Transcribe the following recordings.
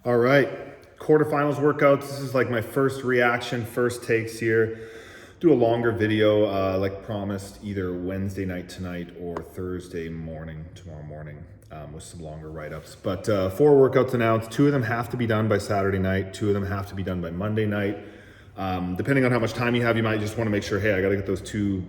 All right, quarterfinals workouts. This is like my first reaction, first takes here. Do a longer video, like promised, either Wednesday night tonight or Thursday morning, tomorrow morning, with some longer write-ups. But 4 workouts announced. 2 of them have to be done by Saturday night. 2 of them have to be done by Monday night. Depending on how much time you have, you might just want to make sure, hey, I got to get those 2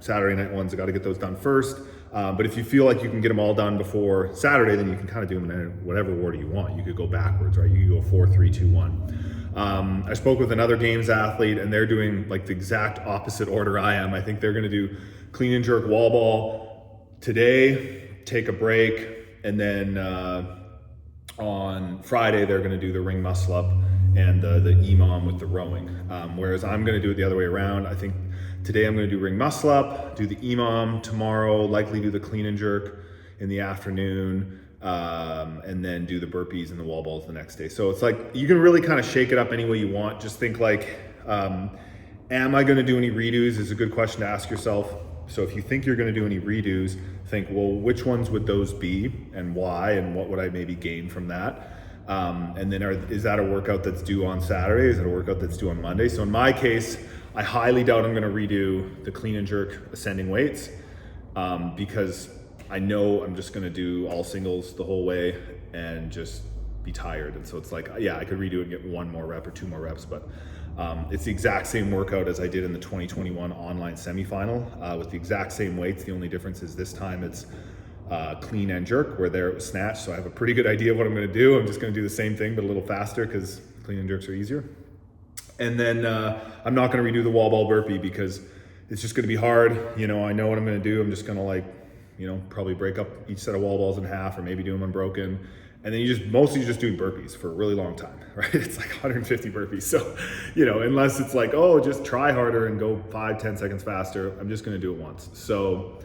Saturday night ones. I got to get those done first. But if you feel like you can get them all done before Saturday, then you can kind of do them in whatever order you want. You could go backwards, right? You could go 4, 3, 2, 1. I spoke with another games athlete and they're doing like the exact opposite order I am. I think they're going to do clean and jerk wall ball today, take a break, and then on Friday they're going to do the ring muscle up and the EMOM with the rowing. Whereas I'm going to do it the other way around. I think today I'm going to do ring muscle up, do the EMOM tomorrow, likely do the clean and jerk in the afternoon, and then do the burpees and the wall balls the next day. So it's like, you can really kind of shake it up any way you want. Just think like, am I going to do any redos is a good question to ask yourself. So if you think you're going to do any redos, think, well, which ones would those be and why, and what would I maybe gain from that? And then is that a workout that's due on Saturday? Is it a workout that's due on Monday? So in my case, I highly doubt I'm going to redo the clean and jerk ascending weights, because I know I'm just going to do all singles the whole way and just be tired. And so it's like, yeah, I could redo it and get 1 more rep or 2 more reps, but it's the exact same workout as I did in the 2021 online semifinal, with the exact same weights. The only difference is this time it's clean and jerk, where there it was snatch. So I have a pretty good idea of what I'm going to do. I'm just going to do the same thing, but a little faster because clean and jerks are easier. And then I'm not going to redo the wall ball burpee because it's just going to be hard. You know, I know what I'm going to do. I'm just going to, like, you know, probably break up each set of wall balls in half or maybe do them unbroken. And then mostly just doing burpees for a really long time, right? It's like 150 burpees. So, you know, unless it's like, oh, just try harder and go 5-10 seconds faster, I'm just going to do it once. So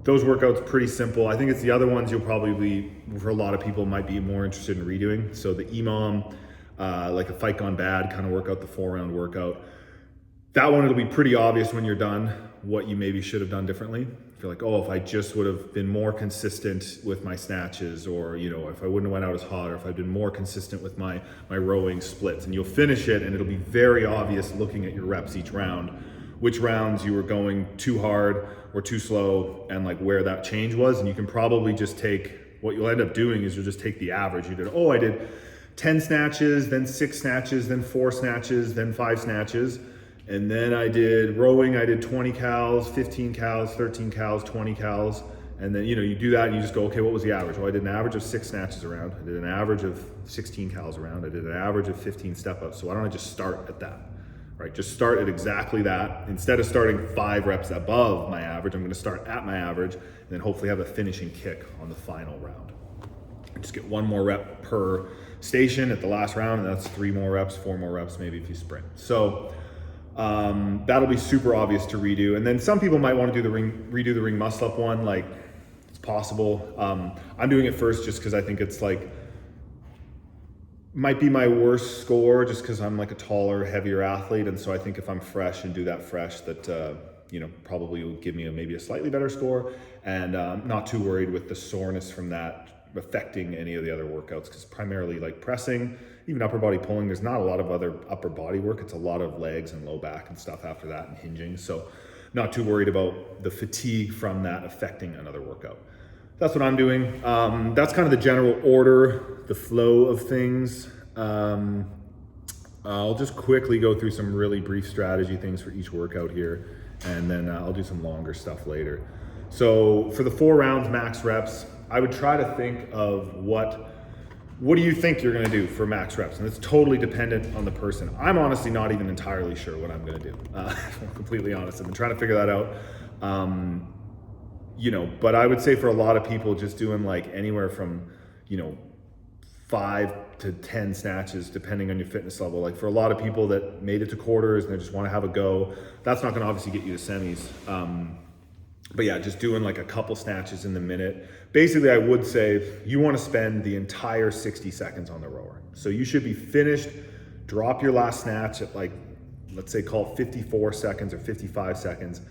those workouts pretty simple. I think it's the other ones you'll probably, for a lot of people, might be more interested in redoing. So the EMOM, like a fight gone bad kind of workout, the 4-round workout. That one, it'll be pretty obvious when you're done what you maybe should have done differently. I feel like, oh, if I just would have been more consistent with my snatches, or, you know, if I wouldn't have went out as hot, or if I'd been more consistent with my rowing splits. And you'll finish it and it'll be very obvious looking at your reps each round, which rounds you were going too hard or too slow, and like where that change was. And you can probably just take, what you'll end up doing is you'll just take the average. You did, oh, I did 10 snatches, then 6 snatches, then 4 snatches, then 5 snatches. And then I did rowing, I did 20 cals, 15 cals, 13 cals, 20 cals. And then, you know, you do that and you just go, okay, what was the average? Well, I did an average of 6 snatches around. I did an average of 16 cals around. I did an average of 15 step ups. So why don't I just start at that, right? Just start at exactly that. Instead of starting 5 reps above my average, I'm gonna start at my average and then hopefully have a finishing kick on the final round. Just get 1 more rep per station at the last round, and that's 3 more reps, 4 more reps, maybe if you sprint. So that'll be super obvious to redo. And then some people might want to redo the ring muscle up one. Like, it's possible. I'm doing it first just because I think it's like, might be my worst score just because I'm like a taller, heavier athlete. And so I think if I'm fresh and do that fresh, that, you know, probably will give me maybe a slightly better score. And I'm not too worried with the soreness from that affecting any of the other workouts, because primarily like pressing, even upper body pulling, there's not a lot of other upper body work. It's a lot of legs and low back and stuff after that, and hinging. So not too worried about the fatigue from that affecting another workout. That's what I'm doing. That's kind of the general order, the flow of things. I'll just quickly go through some really brief strategy things for each workout here, and then I'll do some longer stuff later. So for the 4 rounds max reps, I would try to think of what do you think you're gonna do for max reps? And it's totally dependent on the person. I'm honestly not even entirely sure what I'm gonna do. If I'm completely honest, I've been trying to figure that out. You know, but I would say for a lot of people, just doing like anywhere from, you know, 5 to 10 snatches, depending on your fitness level. Like for a lot of people that made it to quarters and they just wanna have a go, that's not gonna obviously get you to semis. But yeah, just doing like a couple snatches in the minute. Basically, I would say you want to spend the entire 60 seconds on the rower. So you should be finished, drop your last snatch at like, let's say call it 54 seconds or 55 seconds.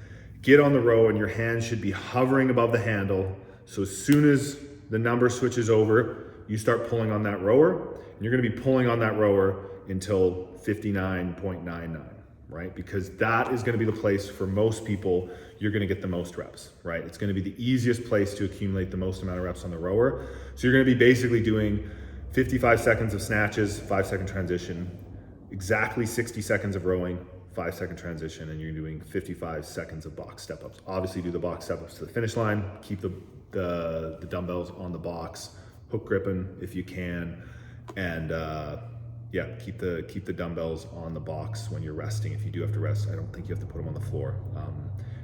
Get on the row and your hands should be hovering above the handle. So as soon as the number switches over, you start pulling on that rower, and you're gonna be pulling on that rower until 59.99, right? Because that is gonna be the place for most people you're gonna get the most reps, right? It's gonna be the easiest place to accumulate the most amount of reps on the rower. So you're gonna be basically doing 55 seconds of snatches, 5-second transition, exactly 60 seconds of rowing, 5-second transition, and you're doing 55 seconds of box step-ups. Obviously do the box step-ups to the finish line, keep the dumbbells on the box, hook gripping if you can, and yeah, keep the dumbbells on the box when you're resting. If you do have to rest, I don't think you have to put them on the floor.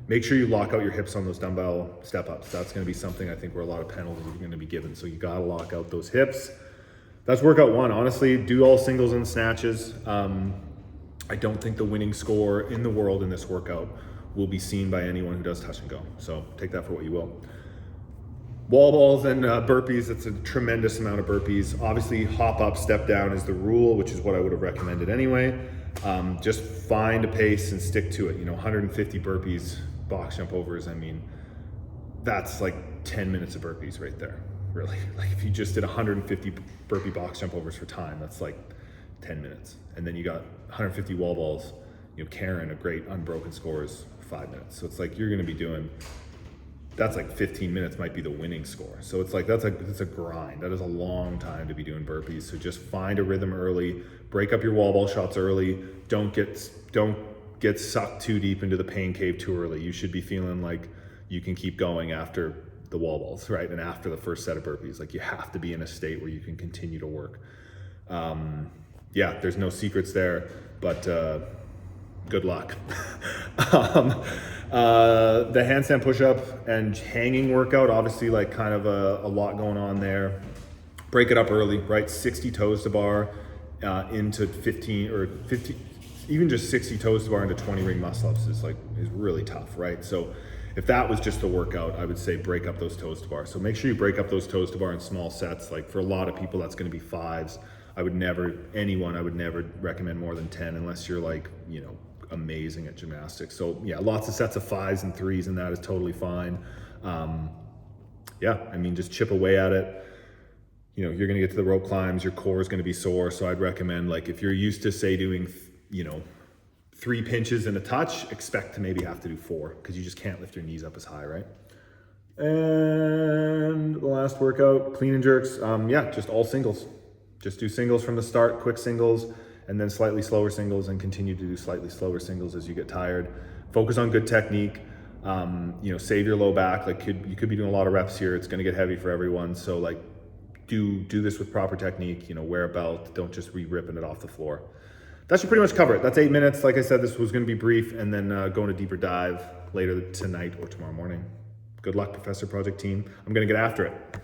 Make sure you lock out your hips on those dumbbell step-ups. That's gonna be something I think where a lot of penalties are gonna be given. So you gotta lock out those hips. That's workout one. Honestly, do all singles and snatches. I don't think the winning score in the world in this workout will be seen by anyone who does touch and go. So take that for what you will. Wall balls and burpees, it's a tremendous amount of burpees. Obviously, hop up, step down is the rule, which is what I would have recommended anyway. Just find a pace and stick to it. 150 burpees, box jump overs, I mean, that's like 10 minutes of burpees right there, really. Like if you just did 150 burpee box jump overs for time, that's like 10 minutes. And then you got 150 wall balls. Karen, a great unbroken score is 5 minutes. So it's like you're gonna be doing, that's like 15 minutes might be the winning score. So it's like, that's a grind. That is a long time to be doing burpees. So just find a rhythm early, break up your wall ball shots early. Don't get sucked too deep into the pain cave too early. You should be feeling like you can keep going after the wall balls, right? And after the first set of burpees, like you have to be in a state where you can continue to work. Yeah, there's no secrets there, but good luck. The handstand push-up and hanging workout, obviously like kind of a lot going on there. Break it up early, right? 60 toes to bar into 15 or 50, even just 60 toes to bar into 20 ring muscle-ups is really tough, right? So if that was just a workout, I would say break up those toes to bar. So make sure you break up those toes to bar in small sets. Like for a lot of people, that's gonna be 5s. I would never recommend more than 10 unless you're like, amazing at gymnastics. So yeah, lots of sets of 5s and 3s, and that is totally fine. Yeah, I mean, just chip away at it. You're gonna get to the rope climbs, your core is gonna be sore. So I'd recommend, like, if you're used to say doing, 3 pinches and a touch, expect to maybe have to do 4 because you just can't lift your knees up as high, right? And the last workout, clean and jerks. Yeah, just all singles. Just do singles from the start, quick singles, and then slightly slower singles, and continue to do slightly slower singles as you get tired. Focus on good technique. Save your low back. Like you could be doing a lot of reps here. It's gonna get heavy for everyone. So like do this with proper technique, wear a belt. Don't just ripping it off the floor. That should pretty much cover it. That's 8 minutes. Like I said, this was gonna be brief, and then go into a deeper dive later tonight or tomorrow morning. Good luck, Professor Project team. I'm gonna get after it.